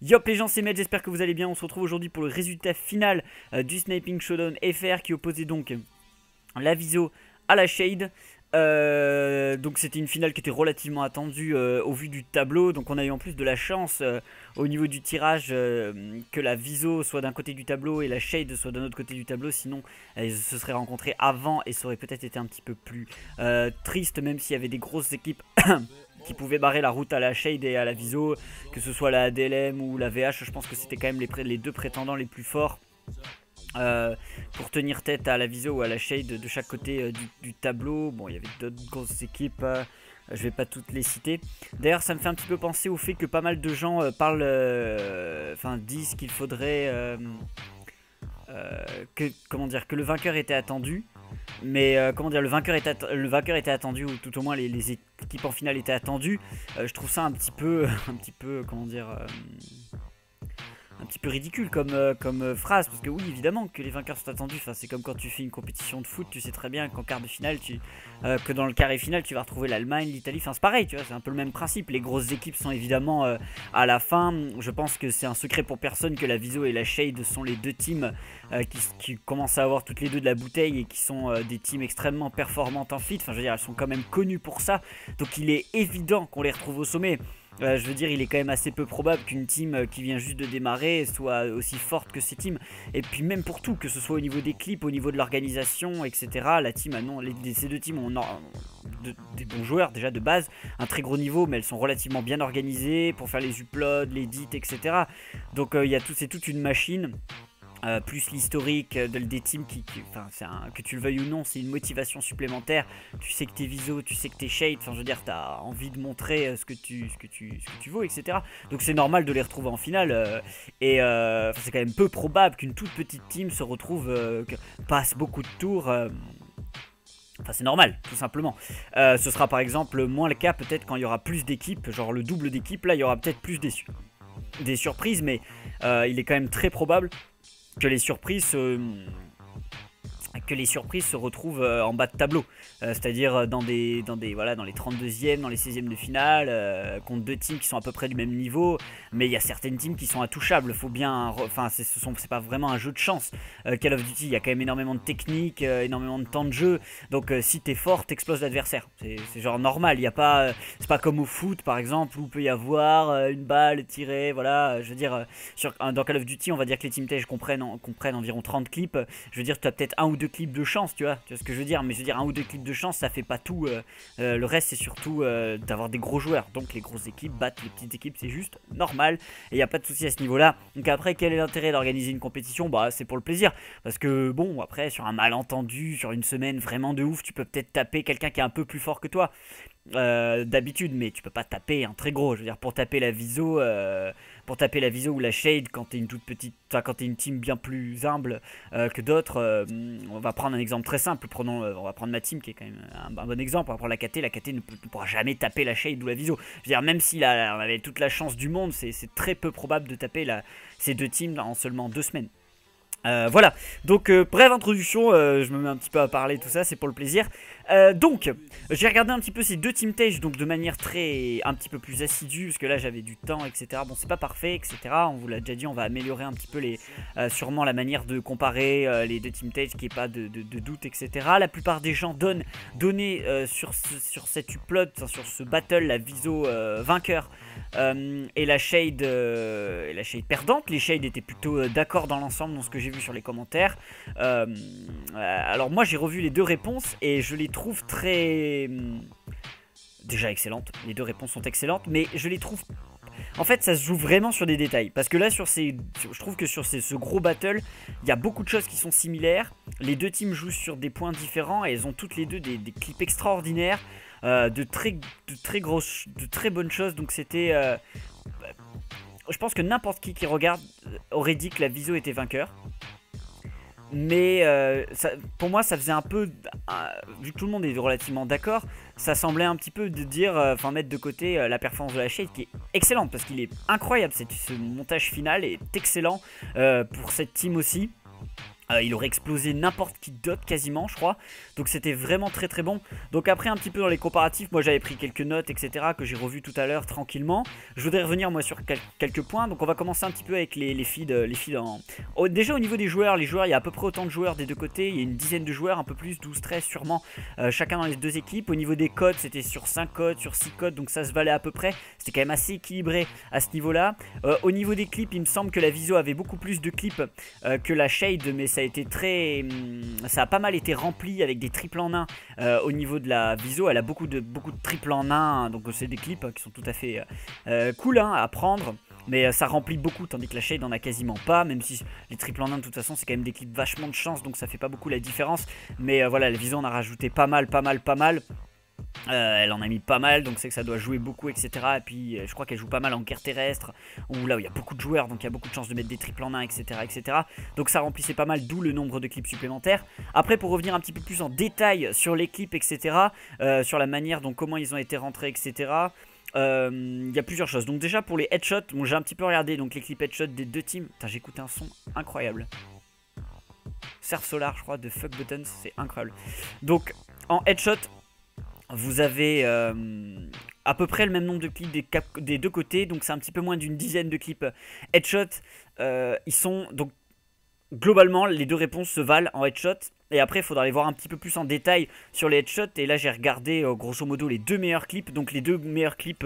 Yop les gens, c'est Med, j'espère que vous allez bien. On se retrouve aujourd'hui pour le résultat final du Sniping Showdown FR qui opposait donc la Viso à la Shade. Donc c'était une finale qui était relativement attendue au vu du tableau. Donc on a eu en plus de la chance au niveau du tirage que la Viso soit d'un côté du tableau et la Shade soit d'un autre côté du tableau. Sinon elles se seraient rencontrées avant et ça aurait peut-être été un petit peu plus triste, même s'il y avait des grosses équipes qui pouvaient barrer la route à la Shade et à la Viso, que ce soit la ADLM ou la VH. Je pense que c'était quand même les deux prétendants les plus forts pour tenir tête à la Viso ou à la Shade de chaque côté du tableau. Bon, il y avait d'autres grosses équipes, je vais pas toutes les citer. D'ailleurs, ça me fait un petit peu penser au fait que pas mal de gens disent qu'il faudrait que le vainqueur était attendu. Mais le vainqueur était attendu, ou tout au moins les équipes en finale étaient attendues. Je trouve ça un petit peu un petit peu ridicule comme phrase, parce que oui, évidemment que les vainqueurs sont attendus. Enfin, c'est comme quand tu fais une compétition de foot, tu sais très bien qu'en quart de finale, que dans le carré final, tu vas retrouver l'Allemagne, l'Italie. Enfin, c'est pareil, tu vois, c'est un peu le même principe. Les grosses équipes sont évidemment à la fin. Je pense que c'est un secret pour personne que la Viso et la Shade sont les deux teams qui commencent à avoir toutes les deux de la bouteille et qui sont des teams extrêmement performantes en fit. Enfin, je veux dire, elles sont quand même connues pour ça. Donc, il est évident qu'on les retrouve au sommet. Je veux dire, il est quand même assez peu probable qu'une team qui vient juste de démarrer soit aussi forte que ces teams. Et puis même pour tout, que ce soit au niveau des clips, au niveau de l'organisation, etc. La team, ces deux teams ont des bons joueurs déjà de base, un très gros niveau, mais elles sont relativement bien organisées pour faire les uploads, les edits, etc. Donc c'est toute une machine. Plus l'historique des teams que tu le veuilles ou non, c'est une motivation supplémentaire. Tu sais que t'es Viso, tu sais que t'es Shade, enfin je veux dire, t'as envie de montrer ce que tu vaux, etc. Donc c'est normal de les retrouver en finale. C'est quand même peu probable qu'une toute petite team se retrouve, passe beaucoup de tours. Enfin, c'est normal, tout simplement. Ce sera par exemple moins le cas peut-être quand il y aura plus d'équipes, genre le double d'équipes. Là, il y aura peut-être plus des surprises, mais il est quand même très probable que les surprises se retrouvent en bas de tableau, c'est-à-dire dans les 32e, dans les 16e de finale, contre deux teams qui sont à peu près du même niveau, mais il y a certaines teams qui sont intouchables. Faut bien, c'est pas vraiment un jeu de chance. Call of Duty, il y a quand même énormément de technique, énormément de temps de jeu, donc si t'es fort, t'exploses l'adversaire. C'est genre normal. Il y a pas, c'est pas comme au foot par exemple où il peut y avoir une balle tirée, voilà. Je veux dire, dans Call of Duty, on va dire que les team Tage comprennent environ 30 clips. Je veux dire, tu as peut-être un ou deux clips de chance, tu vois ce que je veux dire, mais je veux dire, un ou deux clips de chance, ça fait pas tout. Le reste, c'est surtout d'avoir des gros joueurs. Donc les grosses équipes battent les petites équipes, c'est juste normal, et il n'y a pas de souci à ce niveau-là. Donc après, quel est l'intérêt d'organiser une compétition? Bah, c'est pour le plaisir, parce que bon, après, sur un malentendu, sur une semaine vraiment de ouf, tu peux peut-être taper quelqu'un qui est un peu plus fort que toi. D'habitude, mais tu peux pas taper un très gros. Je veux dire, pour taper la Viso ou la Shade quand t'es une toute petite, quand t'es une team bien plus humble que d'autres. On va prendre un exemple très simple. On va prendre ma team qui est quand même un bon exemple. On va prendre la KT. La KT ne pourra jamais taper la Shade ou la Viso. Je veux dire, même si on avait toute la chance du monde, c'est très peu probable de taper ces deux teams en seulement 2 semaines. Voilà, donc brève introduction, je me mets un petit peu à parler, tout ça, c'est pour le plaisir. Donc, j'ai regardé un petit peu ces deux team Tage, donc de manière un petit peu plus assidue, parce que là j'avais du temps, etc. Bon, c'est pas parfait, etc. On vous l'a déjà dit, on va améliorer un petit peu sûrement la manière de comparer les deux team Tage, qu'il n'y ait pas de doute, etc. La plupart des gens donnaient sur cette upload, sur ce battle, la Viso vainqueur. Et la Shade perdante. Les Shades étaient plutôt d'accord dans l'ensemble, dans ce que j'ai vu sur les commentaires. Alors moi j'ai revu les deux réponses et je les trouve déjà excellentes. Les deux réponses sont excellentes, mais je les trouve... En fait, ça se joue vraiment sur des détails. Parce que là, je trouve que sur ce gros battle, il y a beaucoup de choses qui sont similaires. Les deux teams jouent sur des points différents et elles ont toutes les deux des clips extraordinaires. De très bonnes choses. Donc c'était... je pense que n'importe qui regarde aurait dit que la Viso était vainqueur. Mais pour moi ça faisait un peu, vu que tout le monde est relativement d'accord, ça semblait un petit peu de dire, mettre de côté la performance de la Shade qui est excellente, parce qu'il est incroyable, ce montage final est excellent pour cette team aussi. Il aurait explosé n'importe qui d'autre quasiment je crois. Donc c'était vraiment très très bon. Donc après un petit peu dans les comparatifs, moi j'avais pris quelques notes etc. que j'ai revu tout à l'heure tranquillement. Je voudrais revenir moi sur quelques points. Donc on va commencer un petit peu avec les feeds en... déjà au niveau des joueurs, les joueurs il y a à peu près autant de joueurs des deux côtés. Il y a une dizaine de joueurs, un peu plus, 12, 13 sûrement, chacun dans les deux équipes. Au niveau des codes c'était sur 5 codes, sur 6 codes. Donc ça se valait à peu près. C'était quand même assez équilibré à ce niveau là. Au niveau des clips il me semble que la Viso avait beaucoup plus de clips que la Shade. Mais ça a été très... ça a pas mal été rempli avec des triples en 1 au niveau de la Viso. Elle a beaucoup de triples en 1 hein, donc c'est des clips qui sont tout à fait cool hein, à prendre. Mais ça remplit beaucoup tandis que la Shade en a quasiment pas. Même si les triples en 1 de toute façon c'est quand même des clips vachement de chance. Donc ça fait pas beaucoup la différence. Mais voilà, la Viso on a rajouté pas mal. Elle en a mis pas mal, donc c'est que ça doit jouer beaucoup, etc. Et puis je crois qu'elle joue pas mal en guerre terrestre, où là où il y a beaucoup de joueurs, donc il y a beaucoup de chances de mettre des triples en 1, etc. Donc ça remplissait pas mal, d'où le nombre de clips supplémentaires. Après, pour revenir un petit peu plus en détail sur les clips, etc., sur la manière dont comment ils ont été rentrés, etc., il y a plusieurs choses. Donc déjà pour les headshots, bon, j'ai un petit peu regardé donc les clips headshots des deux teams. J'ai écouté un son incroyable. Surf Solar, je crois, de Fuck Buttons, c'est incroyable. Donc en headshot, vous avez à peu près le même nombre de clips des deux côtés. Donc c'est un petit peu moins d'une dizaine de clips headshot. Ils sont donc globalement les deux réponses se valent en headshot. Et après il faudra aller voir un petit peu plus en détail sur les headshots. Et là j'ai regardé grosso modo les deux meilleurs clips. Donc les deux meilleurs clips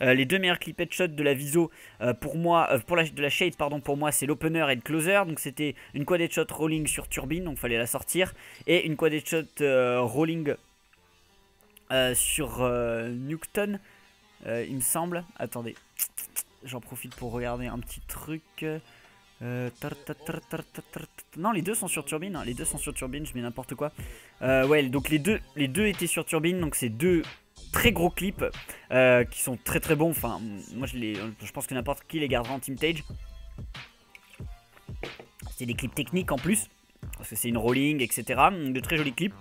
headshot de la Viso pour moi, de la Shade pardon, pour moi c'est l'opener et le closer. Donc c'était une quad headshot rolling sur turbine, donc fallait la sortir, et une quad headshot rolling sur Newton, il me semble. Attendez, j'en profite pour regarder un petit truc. Non, les deux sont sur turbine, hein. Les deux sont sur turbine, je mets n'importe quoi. Ouais, donc les deux étaient sur turbine, donc c'est deux très gros clips qui sont très très bons. Enfin, moi je pense que n'importe qui les gardera en Team Tage. C'est des clips techniques en plus, parce que c'est une rolling, etc. De très jolis clips.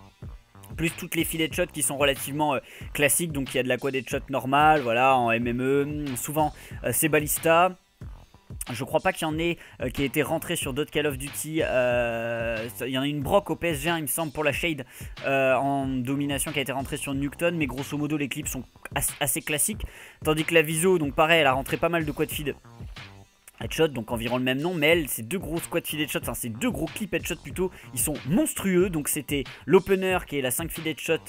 Plus toutes les feed headshots qui sont relativement classiques. Donc il y a de la quad headshot normale, voilà, en MME. Souvent c'est Ballista. Je crois pas qu'il y en ait qui a été rentré sur d'autres Call of Duty. Il y en a une broc au PSG1 il me semble pour la Shade en domination qui a été rentrée sur Newton. Mais grosso modo les clips sont assez classiques. Tandis que la Viso, donc pareil, elle a rentré pas mal de quad feed headshot, donc environ le même nom, mais elle, ces deux gros squad feed headshot, enfin ces deux gros clips headshot plutôt, ils sont monstrueux. Donc c'était l'opener qui est la 5 feed headshot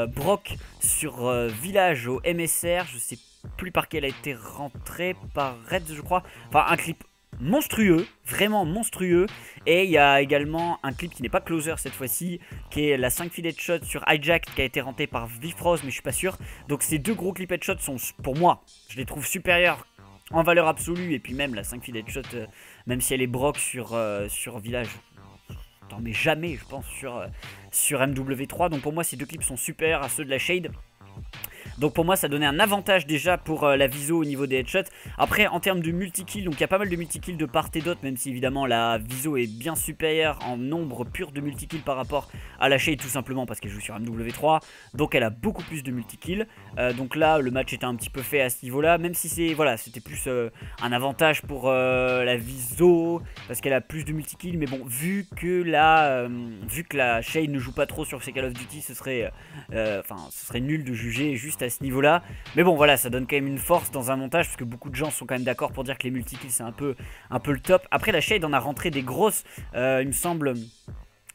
Brock sur Village au MSR, je sais plus par quel a été rentré, par Red je crois, enfin un clip monstrueux, vraiment monstrueux. Et il y a également un clip qui n'est pas closer cette fois-ci, qui est la 5 feed headshot sur Hijack qui a été rentré par Vifrost, mais je suis pas sûr. Donc ces deux gros clip headshot sont, pour moi, je les trouve supérieurs en valeur absolue. Et puis même la 5 feed headshot, même si elle est broc sur Village, t'en mets jamais je pense sur MW3. Donc pour moi ces deux clips sont super à ceux de la Shade. Donc pour moi ça donnait un avantage déjà pour la Viso au niveau des headshots. Après en termes de multi-kill, donc il y a pas mal de multi-kill de part et d'autre, même si évidemment la Viso est bien supérieure en nombre pur de multi-kill par rapport à la Shade, tout simplement parce qu'elle joue sur MW3. Donc elle a beaucoup plus de multi-kill. Donc là le match était un petit peu fait à ce niveau là, même si c'est, voilà, c'était plus un avantage pour la Viso parce qu'elle a plus de multi-kill. Mais bon, vu que la Shade ne joue pas trop sur ses Call of Duty, ce serait nul de juger juste à ce niveau là. Mais bon voilà, ça donne quand même une force dans un montage, parce que beaucoup de gens sont quand même d'accord pour dire que les multi-kills c'est un peu le top. Après la Shade en a rentré des grosses, il me semble.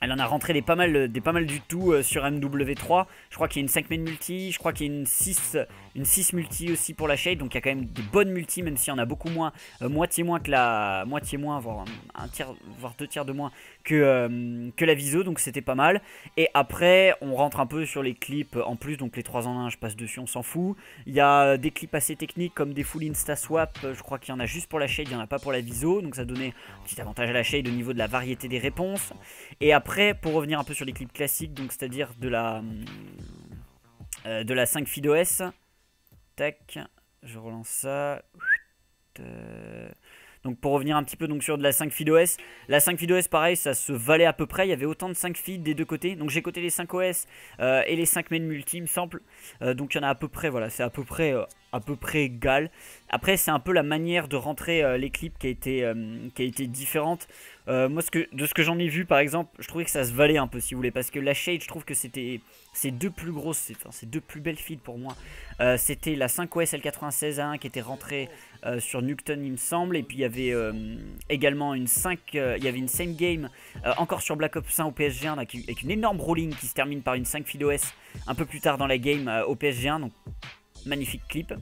Elle en a rentré des pas mal du tout sur MW3. Je crois qu'il y a une 5 main multi, je crois qu'il y a une 6 multi aussi pour la Shade. Donc il y a quand même des bonnes multi, même s'il y en a beaucoup moins, moitié moins, voire un tiers, voire 2 tiers de moins que la Viso. Donc c'était pas mal. Et après on rentre un peu sur les clips en plus, donc les 3 en 1 je passe dessus, on s'en fout. Il y a des clips assez techniques comme des full insta swap, je crois qu'il y en a juste pour la Shade, il n'y en a pas pour la Viso. Donc ça donnait un petit avantage à la Shade au niveau de la variété des réponses. Et après, pour revenir un peu sur les clips classiques, donc c'est-à-dire de la 5 feed OS, tac, je relance ça. Donc pour revenir un petit peu donc sur de la 5 feed OS, la 5 feed OS pareil, ça se valait à peu près, il y avait autant de 5 feed des deux côtés. Donc j'ai coté les 5 OS et les 5 main multi il me semble. Donc il y en a à peu près, voilà, c'est à peu près à peu près égales. Après, c'est un peu la manière de rentrer les clips qui a été différente. Moi, de ce que j'en ai vu, par exemple, je trouvais que ça se valait un peu, si vous voulez, parce que la shade, je trouve que c'était ces deux plus grosses, enfin, ces deux plus belles feeds pour moi. C'était la 5OS L96A1 qui était rentrée sur Nuketown, il me semble, et puis il y avait également une 5, il y avait une same game encore sur Black Ops 1 au PSG1 avec une énorme rolling qui se termine par une 5 FeedOS un peu plus tard dans la game au PSG1, donc magnifique clip.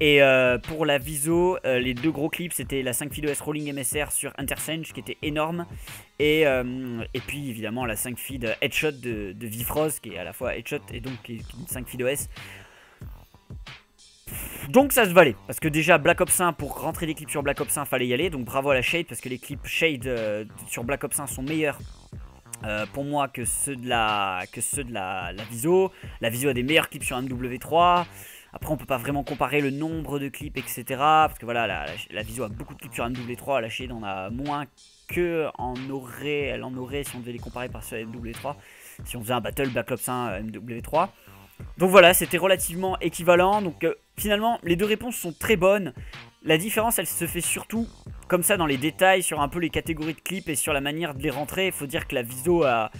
Et pour la viso, les deux gros clips, c'était la 5 FeedOS Rolling MSR sur Interchange qui était énorme. Et puis évidemment la 5 feed Headshot de Vifrost qui est à la fois Headshot et donc qui est une 5 FeedOS. Donc ça se valait, parce que déjà Black Ops 1, pour rentrer des clips sur Black Ops 1, fallait y aller. Donc bravo à la Shade, parce que les clips Shade sur Black Ops 1 sont meilleurs pour moi que ceux de la viso. La viso a des meilleurs clips sur MW3. Après on peut pas vraiment comparer le nombre de clips, etc. Parce que voilà, la viso a beaucoup de clips sur MW3, la Shade en a moins que elle en aurait si on devait les comparer par sur MW3. Si on faisait un battle Black Ops 1 MW3. Donc voilà, c'était relativement équivalent. Donc finalement, les deux réponses sont très bonnes. La différence, elle se fait surtout comme ça dans les détails, sur un peu les catégories de clips et sur la manière de les rentrer. Il faut dire que la viso a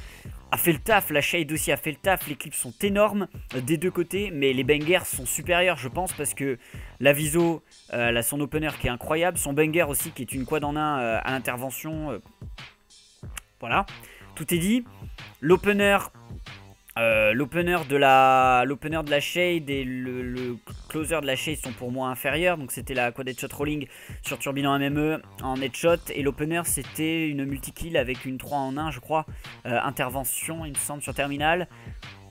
fait le taf, la Shade aussi a fait le taf. Les clips sont énormes des deux côtés, mais les bangers sont supérieurs, je pense, parce que la viso, elle a son opener qui est incroyable, son banger aussi qui est une quad en 1 à l'intervention. Voilà, tout est dit. L'opener de la Shade et le closer de la Shade sont pour moi inférieurs. Donc c'était la quad headshot rolling sur Turbulent MME en headshot. Et l'opener c'était une multi-kill avec une 3 en 1 je crois. Intervention il me semble sur Terminal.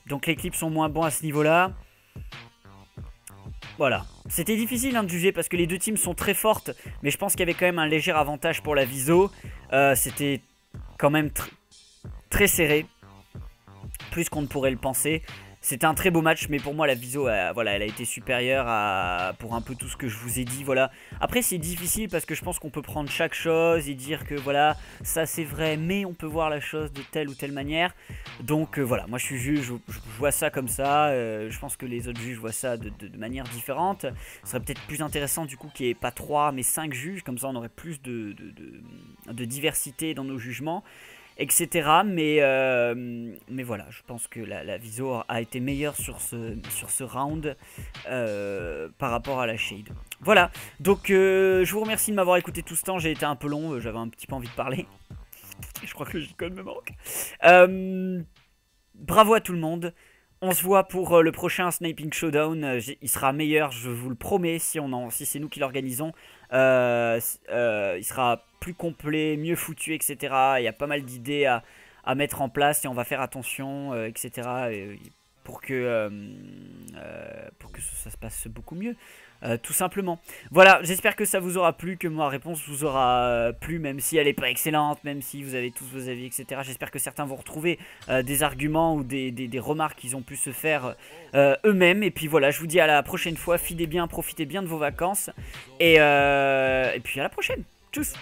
Donc les clips sont moins bons à ce niveau là. Voilà. C'était difficile de juger parce que les deux teams sont très fortes. Mais je pense qu'il y avait quand même un léger avantage pour la viso. C'était quand même très serré. Plus qu'on ne pourrait le penser. C'était un très beau match, mais pour moi la viso voilà, elle a été supérieure pour un peu tout ce que je vous ai dit. Voilà. Après c'est difficile parce que je pense qu'on peut prendre chaque chose et dire que voilà, ça c'est vrai, mais on peut voir la chose de telle ou telle manière. Donc voilà, moi je suis juge, je vois ça comme ça. Je pense que les autres juges voient ça de manière différente. Ce serait peut-être plus intéressant du coup qu'il n'y ait pas 3 mais 5 juges, comme ça on aurait plus de diversité dans nos jugements, etc. Mais voilà, je pense que la viso a été meilleure sur ce round par rapport à la Shade. Voilà, donc je vous remercie de m'avoir écouté tout ce temps. J'ai été un peu long, j'avais un petit peu envie de parler. Je crois que le J-Code me manque. Bravo à tout le monde. On se voit pour le prochain Sniping Showdown. Il sera meilleur, je vous le promets, si c'est nous qui l'organisons. Il sera plus complet, mieux foutu, etc. Il y a pas mal d'idées à mettre en place et on va faire attention, etc. Pour que ça se passe beaucoup mieux. Tout simplement. Voilà, j'espère que ça vous aura plu, que ma réponse vous aura plu, même si elle n'est pas excellente, même si vous avez tous vos avis, etc. J'espère que certains vont retrouver des arguments ou des remarques qu'ils ont pu se faire eux-mêmes. Et puis voilà, je vous dis à la prochaine fois, fidez bien, profitez bien de vos vacances. Et puis à la prochaine. Tchuss.